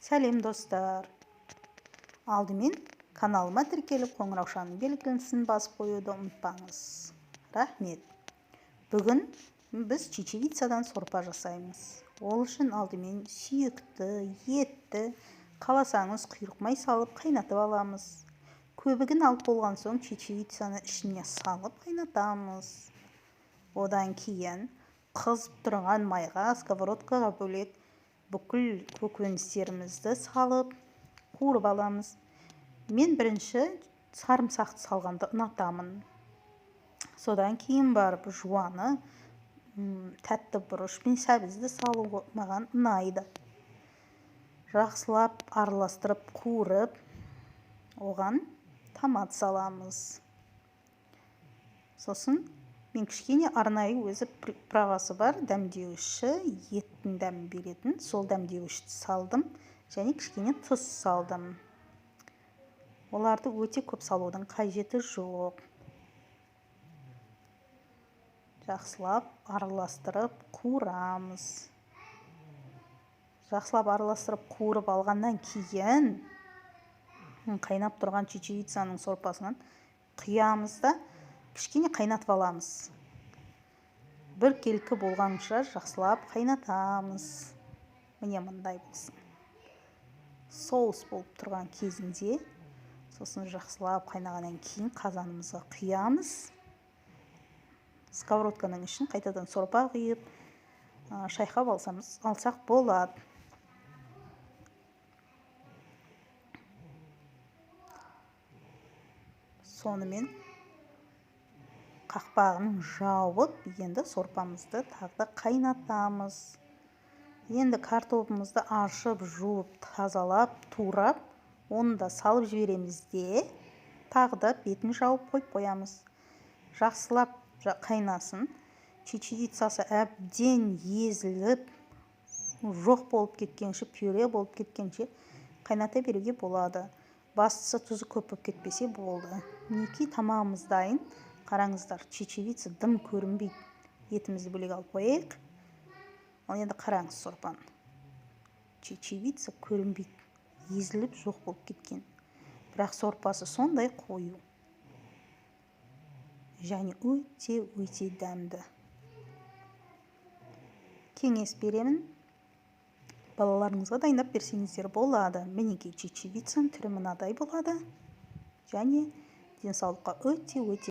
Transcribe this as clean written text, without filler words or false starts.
Сәлем достар. Алдымен каналыма тіркеліп қоңыраушаның белгісін басып қоюды ұмытпаңыз. Рахмет. Бүгін біз чечевицадан сорпа жасаймыз. Ол үшін алдымен сүйекті, етті, қаласаңыз құйрық май салып қайнатып аламыз. Көбігін алып болған соң чечевицаны ішіне салып қайнатамыз. Одан кейін қызып тұрған майға сковородкаға бөлек бүкіл көкөністерімізді салып қуырып аламыз. Мен бірінші сарымсақты салғанды ұнатамын. Содан кейін барып жуаны, тәтті бұрыш пен сәбізді салу маған ұнайды. Жақсылап араластырып қуырып, оған томат саламыз. Сосын мен кішкене арнайы өзі приправасы бар дәмдеуші, еттің дәмін беретін, сол дәмдеушті салдым және кішкене тұз салдым. Оларды өте көп салудың қажеті жоқ. Жақсылап араластырып қуырамыз. Жақсылап араластырып қуырып алғаннан кейін қайнап тұрған чечевицаның сорпасынан құямыз да кішкене қайнатып аламыз. Бір келкі болғанша жақсылап қайнатамыз. Міне мындай болсын. Соус болып тұрған кезінде, сосын жақсылап қайнағаннан кейін қазанымызға құямыз. Сковородканың ішін қайтадан сорпа құйып, шайқап алсақ болады. Сонымен қақпағын жауып, енді сорпамызды тағы қайнатамыз. Енді картопымызды аршып, жуып, тазалап, турап, оны да салып жібереміз де, тағы да бетін жауып қойып қоямыз. Жақсылап қайнасын. Чечевицасы әбден езіліп, жоқ болып кеткенше, пюре болып кеткенше қайната беруге болады. Бастысы тұзы көп болып кетпесе болды. Мінекей тамағымыз дайын. Қараңыздар, чечевица дым көрінбейді. Етімізді бөлек алып қояйық. Ал енді қараңыз сорпаны. Чечевица көрінбейді. Езіліп жоқ болып кеткен. Бірақ сорпасы сондай қою. Және өте дәмді. Кеңес беремін. Балаларыңызға дайындап берсеңіздер болады. Мінекей чечевицаның түрі мынадай болады. Және денсаулыққа өте